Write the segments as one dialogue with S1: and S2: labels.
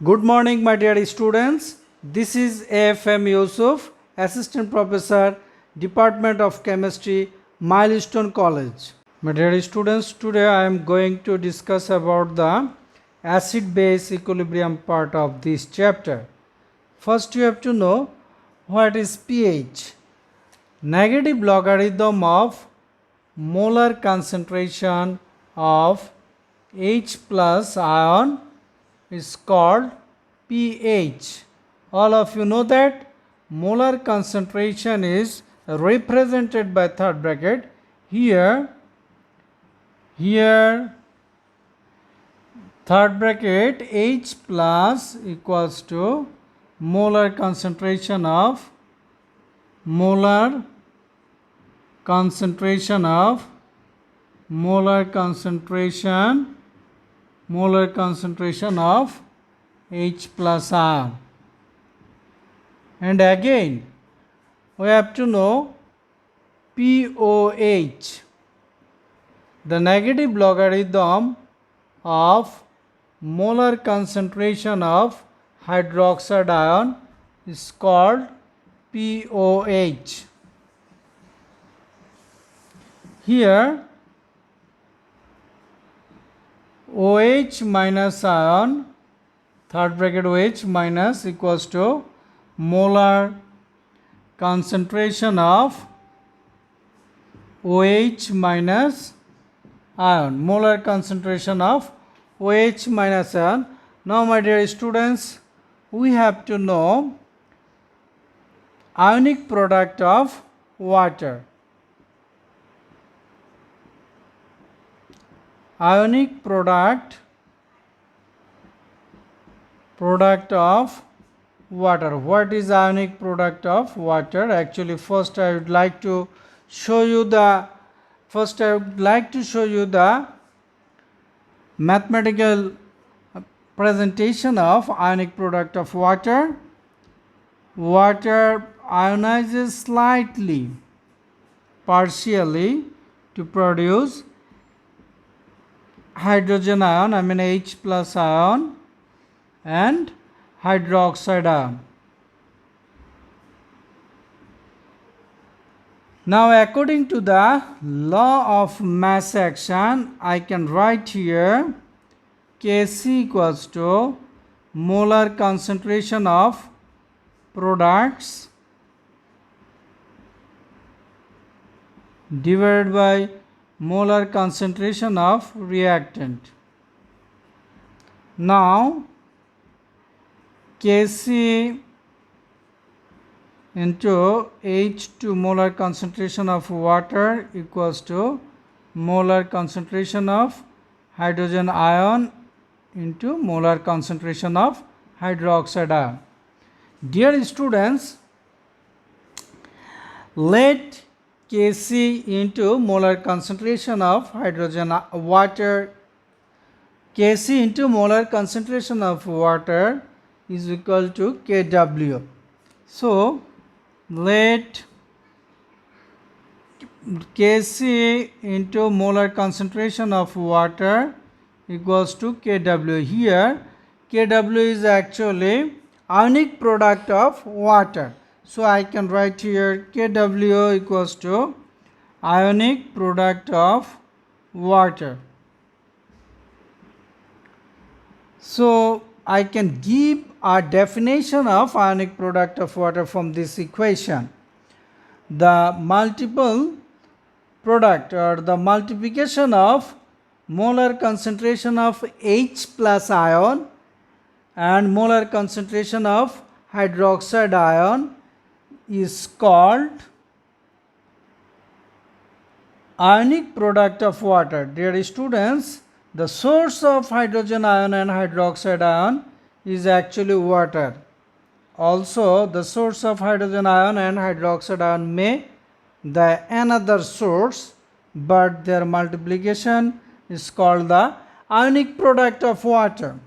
S1: Good morning, my dear students. This is AFM Yusuf, Assistant Professor, Department of Chemistry, Milestone College. My dear students, today I am going to discuss about the acid-base equilibrium part of this chapter. First, you have to know what is pH. Negative logarithm of molar concentration of H plus ion is called pH. All of you know that molar concentration is represented by third bracket. Here third bracket H plus equals to molar concentration of molar concentration of H plus ion. And again we have to know pOH, the negative logarithm of molar concentration of hydroxide ion is called pOH. Here OH minus ion, third bracket OH minus equals to molar concentration of OH minus ion, molar concentration of OH minus ion. Now my dear students, we have to know ionic product of water. Ionic product of water. What is ionic product of water? Actually, first I would like to show you the mathematical presentation of ionic product of water. Water ionizes slightly, partially, to produce hydrogen ion, I mean H plus ion, and hydroxide ion. Now according to the law of mass action, I can write here Kc equals to molar concentration of products divided by molar concentration of reactant. Now Kc into H2 molar concentration of water equals to molar concentration of hydrogen ion into molar concentration of hydroxide ion. Dear students, let Kc into molar concentration of hydrogen water, Kc into molar concentration of water is equal to Kw. So let Kc into molar concentration of water equals to Kw. Here Kw is actually ionic product of water. So I can write here Kw equals to ionic product of water. So I can give a definition of ionic product of water from this equation. The multiple product or the multiplication of molar concentration of H plus ion and molar concentration of hydroxide ion is called ionic product of water. Dear students, the source of hydrogen ion and hydroxide ion is actually water. Also, the source of hydrogen ion and hydroxide ion may the another source, but their multiplication is called the ionic product of water.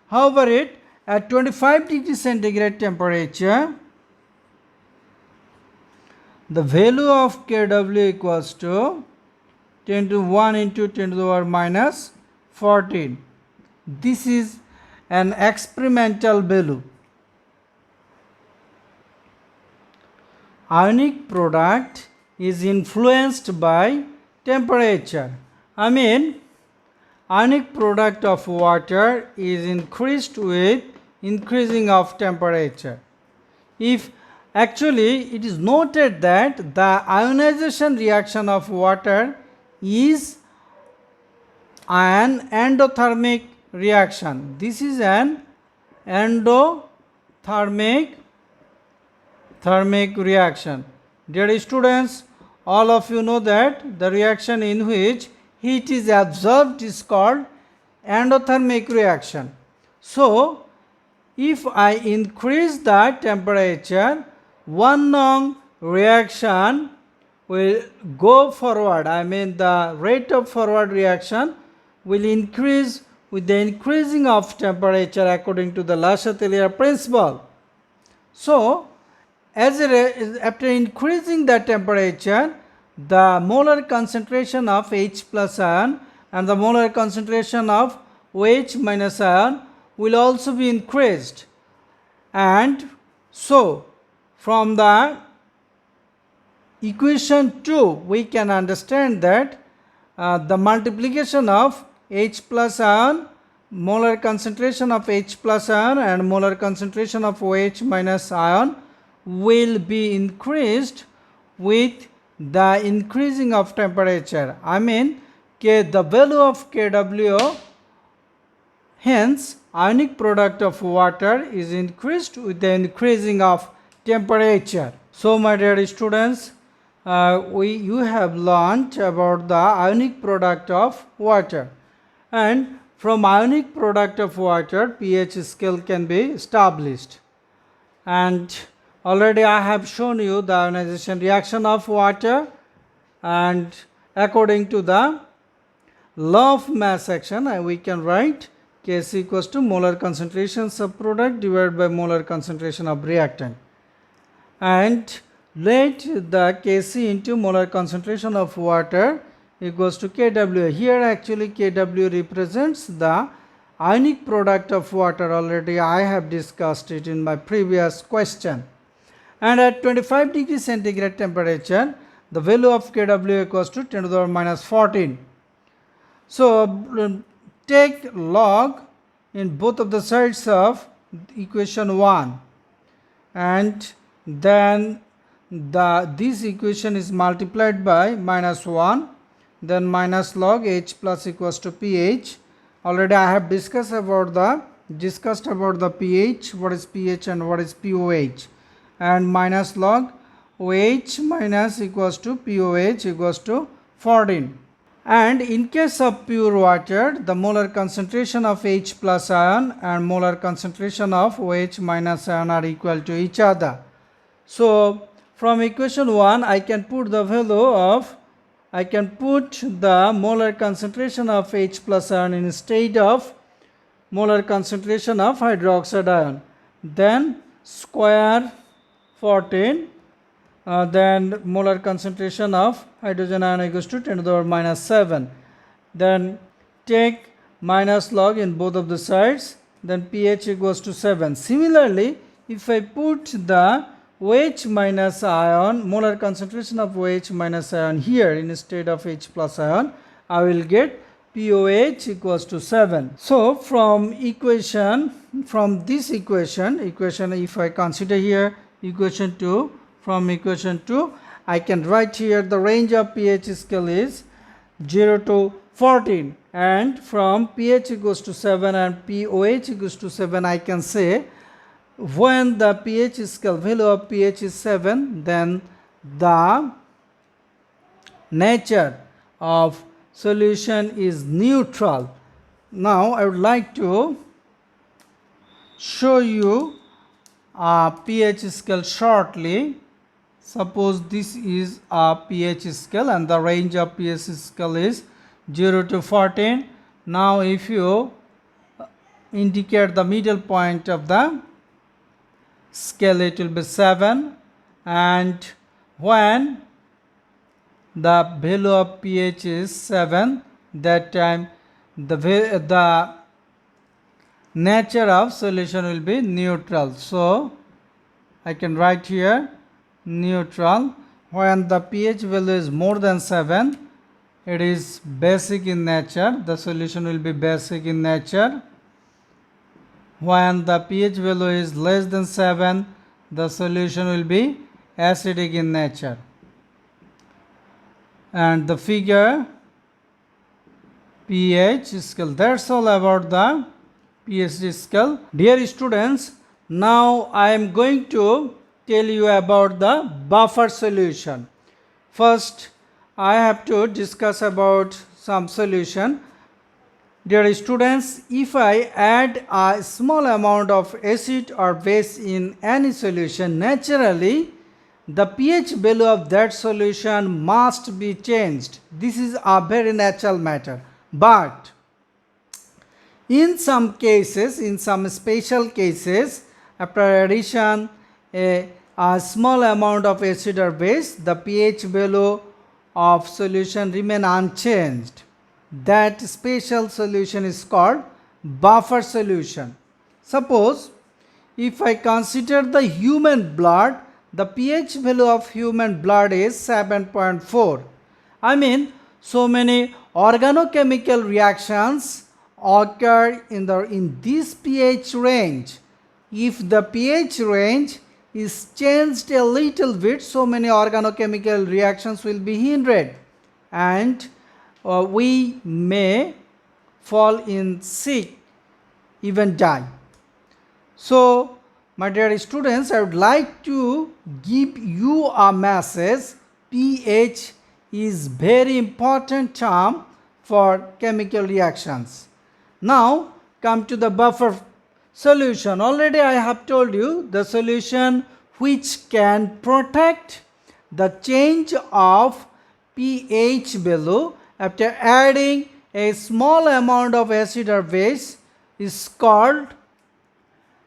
S1: However, at 25 degree centigrade temperature, the value of Kw equals to 10 to 1 into 10 to the power minus 14. This is an experimental value. Ionic product is influenced by temperature. Ionic product of water is increased with increasing of temperature. If actually it is noted that the ionization reaction of water is an endothermic reaction. This is an endothermic reaction. Dear students, all of you know that the reaction in which heat is absorbed is called endothermic reaction. So, if I increase the temperature, one long reaction will go forward. The rate of forward reaction will increase with the increasing of temperature according to the Le Chatelier principle. So, after increasing the temperature, the molar concentration of H plus ion and the molar concentration of OH minus ion will also be increased. And so, from the equation 2, we can understand that the multiplication of H plus ion, molar concentration of H plus ion and molar concentration of OH minus ion will be increased with the increasing of temperature. The value of Kw, hence ionic product of water is increased with the increasing of temperature. So my dear students, you have learnt about the ionic product of water, and from ionic product of water pH scale can be established. And already I have shown you the ionization reaction of water, and according to the law of mass action we can write Kc equals to molar concentration of product divided by molar concentration of reactant, and let the Kc into molar concentration of water equals to Kw. Here actually Kw represents the ionic product of water. Already I have discussed it in my previous question. And at 25 degree centigrade temperature, the value of Kw equals to 10 to the power minus 14. So take log in both of the sides of equation 1, and then this equation is multiplied by minus 1, then minus log H plus equals to pH. Already I have discussed about the pH, what is pH and what is POH, and minus log OH minus equals to POH equals to 14. And in case of pure water, the molar concentration of H plus ion and molar concentration of OH minus ion are equal to each other. So from equation 1 I can put the molar concentration of H plus ion instead of molar concentration of hydroxide ion. Then square 14, then molar concentration of hydrogen ion equals to 10 to the power minus 7. Then take minus log in both of the sides, then pH equals to 7. Similarly, if I put the OH minus ion, molar concentration of OH minus ion here instead of H plus ion, I will get POH equals to 7. So from this equation if I consider here equation 2, from equation 2 I can write here the range of pH scale is 0 to 14, and from pH equals to 7 and POH equals to 7 I can say when the pH scale value of pH is 7, then the nature of solution is neutral. Now I would like to show you a pH scale shortly. Suppose this is a pH scale and the range of pH scale is 0 to 14. Now if you indicate the middle point of the scale, it will be 7, and when the value of pH is 7, that time the nature of solution will be neutral. So I can write here neutral. When the pH value is more than 7, it is basic in nature. The solution will be basic in nature. When the pH value is less than 7, the solution will be acidic in nature. And the figure pH scale. That's all about the pH scale. Dear students, now I am going to tell you about the buffer solution. First, I have to discuss about some solution. Dear students, if I add a small amount of acid or base in any solution, naturally the pH value of that solution must be changed. This is a very natural matter. But in some cases, in some special cases, after addition a small amount of acid or base, the pH value of solution remain unchanged. That special solution is called buffer solution. Suppose if I consider the human blood, the pH value of human blood is 7.4. I mean, so many organochemical reactions occur in this pH range. If the pH range is changed a little bit, so many organochemical reactions will be hindered, and we may fall in sick, even die. So, my dear students, I would like to give you a message. pH is very important term for chemical reactions. Now, come to the buffer solution. Already I have told you the solution which can protect the change of pH value after adding a small amount of acid or base is called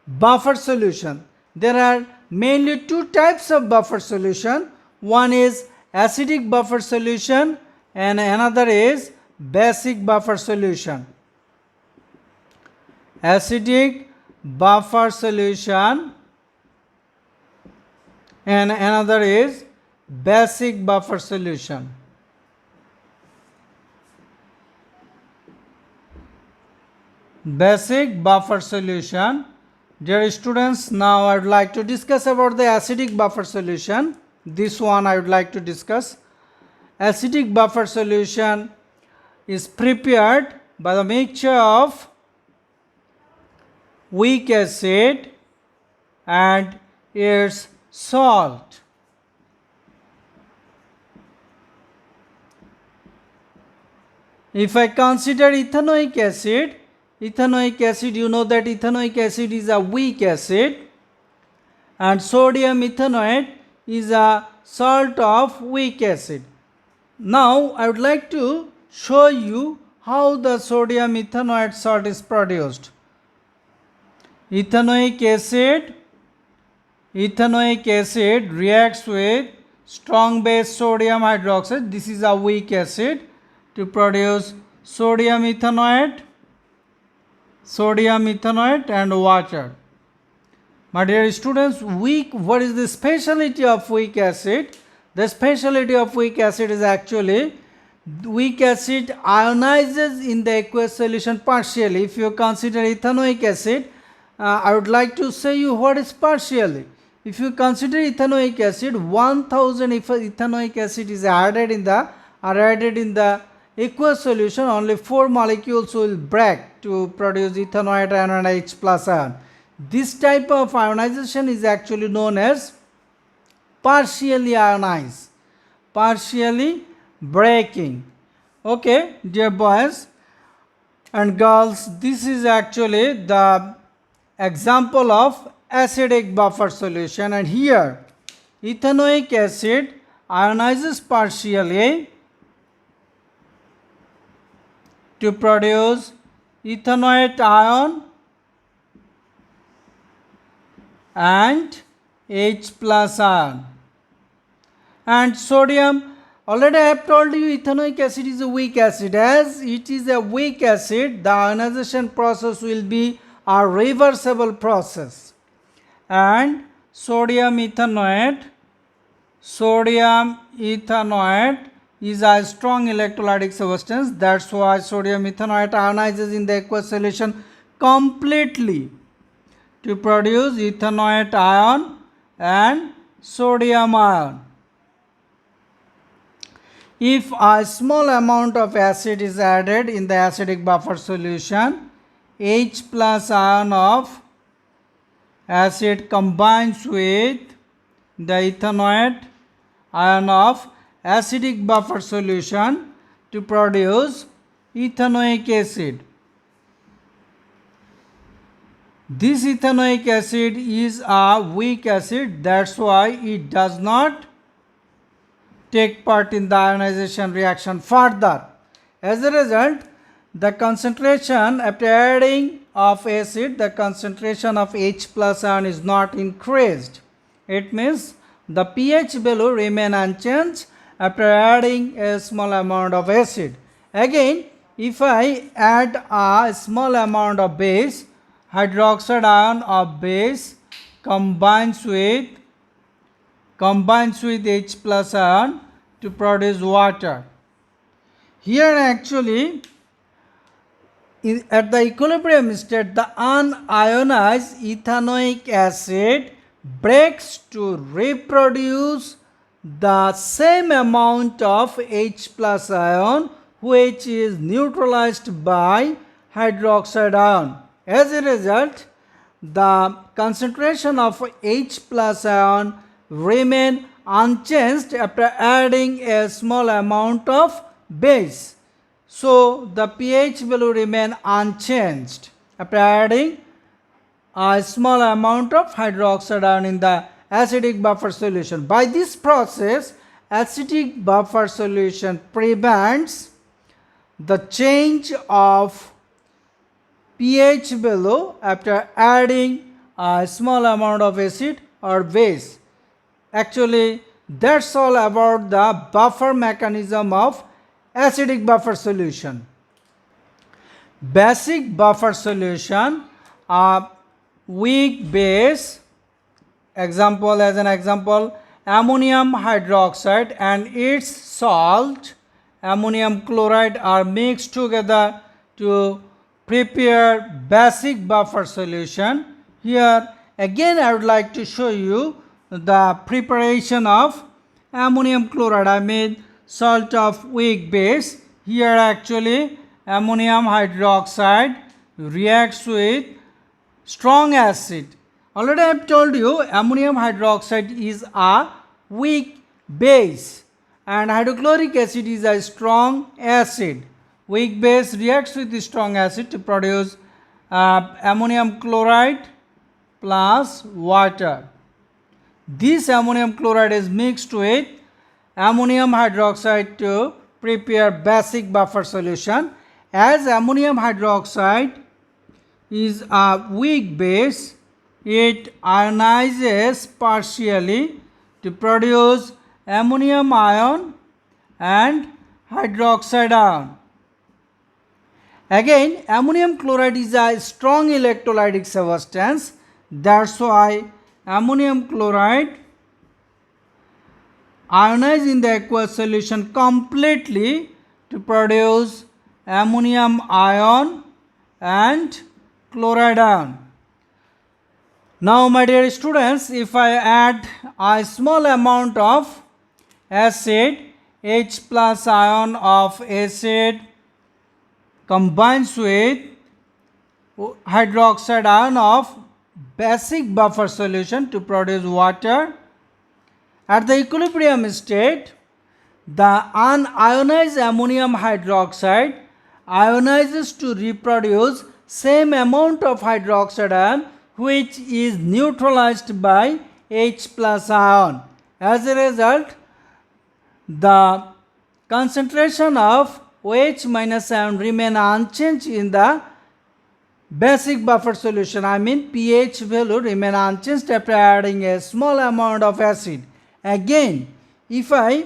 S1: buffer solution. There are mainly two types of buffer solution. One is acidic buffer solution and another is basic buffer solution. Acidic buffer solution and another is basic buffer solution. Basic buffer solution. Dear students, now I would like to discuss about the acidic buffer solution. This one I would like to discuss. Acidic buffer solution is prepared by the mixture of weak acid and its salt. If I consider ethanoic acid, you know that ethanoic acid is a weak acid and sodium ethanoate is a salt of weak acid. Now I would like to show you how the sodium ethanoate salt is produced. Ethanoic acid reacts with strong base sodium hydroxide. This is a weak acid to produce sodium ethanoate and water. My dear students, what is the specialty of weak acid? The specialty of weak acid is actually weak acid ionizes in the aqueous solution partially. If you consider ethanoic acid, I would like to say you what is partially. If you consider ethanoic acid, 1000 if ethanoic acid is added in the aqueous solution, only 4 molecules will break to produce ethanoate and H plus ion. This type of ionization is actually known as partially ionized, partially breaking. Okay, dear boys and girls, this is actually the example of acidic buffer solution, and here ethanoic acid ionizes partially to produce ethanoate ion and H plus ion. And sodium, already I have told you ethanoic acid is a weak acid. As it is a weak acid, the ionization process will be are reversible process. And sodium ethanoate is a strong electrolytic substance. That's why sodium ethanoate ionizes in the aqueous solution completely to produce ethanoate ion and sodium ion. If a small amount of acid is added in the acidic buffer solution, H plus ion of acid combines with the ethanoate ion of acidic buffer solution to produce ethanoic acid. This ethanoic acid is a weak acid, that's why it does not take part in the ionization reaction further. As a result, the concentration after adding of acid, the concentration of H plus ion is not increased. It means the pH value remain unchanged after adding a small amount of acid. Again, if I add a small amount of base, hydroxide ion of base combines with H plus ion to produce water. Here actually at the equilibrium state, the unionized ethanoic acid breaks to reproduce the same amount of H plus ion which is neutralized by hydroxide ion. As a result, the concentration of H plus ion remain unchanged after adding a small amount of base. So the pH value remain unchanged after adding a small amount of hydroxide ion in the acidic buffer solution. By this process, acidic buffer solution prevents the change of pH value after adding a small amount of acid or base. Actually, that's all about the buffer mechanism of acidic buffer solution. Basic buffer solution, a weak base, as an example, ammonium hydroxide and its salt, ammonium chloride, are mixed together to prepare basic buffer solution. Here again I would like to show you the preparation of ammonium chloride. I made salt of weak base. Here actually ammonium hydroxide reacts with strong acid. Already I have told you ammonium hydroxide is a weak base and hydrochloric acid is a strong acid. Weak base reacts with the strong acid to produce ammonium chloride plus water. This ammonium chloride is mixed with ammonium hydroxide to prepare basic buffer solution. As ammonium hydroxide is a weak base, it ionizes partially to produce ammonium ion and hydroxide ion. Again, ammonium chloride is a strong electrolytic substance. That's why ammonium chloride ionizes in the aqueous solution completely to produce ammonium ion and chloride ion. Now my dear students, if I add a small amount of acid, H plus ion of acid combines with hydroxide ion of basic buffer solution to produce water. At the equilibrium state, the unionized ammonium hydroxide ionizes to reproduce same amount of hydroxide ion which is neutralized by H plus ion. As a result, the concentration of OH minus ion remain unchanged in the basic buffer solution. I mean pH value remain unchanged after adding a small amount of acid. Again, if I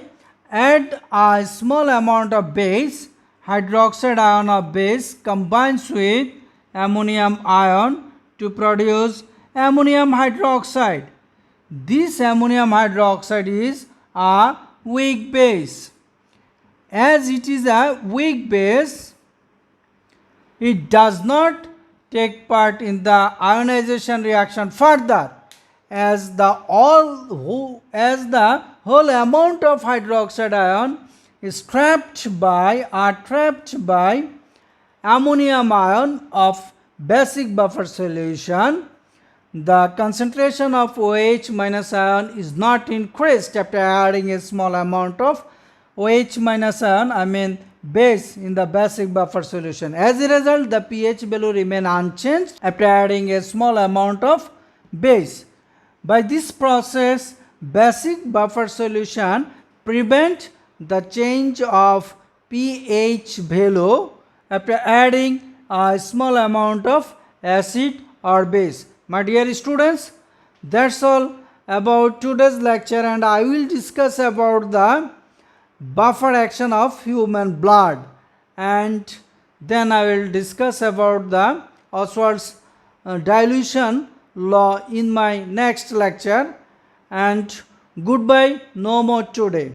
S1: add a small amount of base, hydroxide ion of base combines with ammonium ion to produce ammonium hydroxide. This ammonium hydroxide is a weak base. As it is a weak base, it does not take part in the ionization reaction further, as the whole amount of hydroxide ion is trapped by ammonium ion of basic buffer solution. The concentration of OH minus ion is not increased after adding a small amount of OH minus ion, base in the basic buffer solution. As a result, the pH value remain unchanged after adding a small amount of base. By this process, basic buffer solution prevent the change of pH value after adding a small amount of acid or base. My dear students, that's all about today's lecture, and I will discuss about the buffer action of human blood, and then I will discuss about the Ostwald's dilution law in my next lecture. And goodbye, no more today.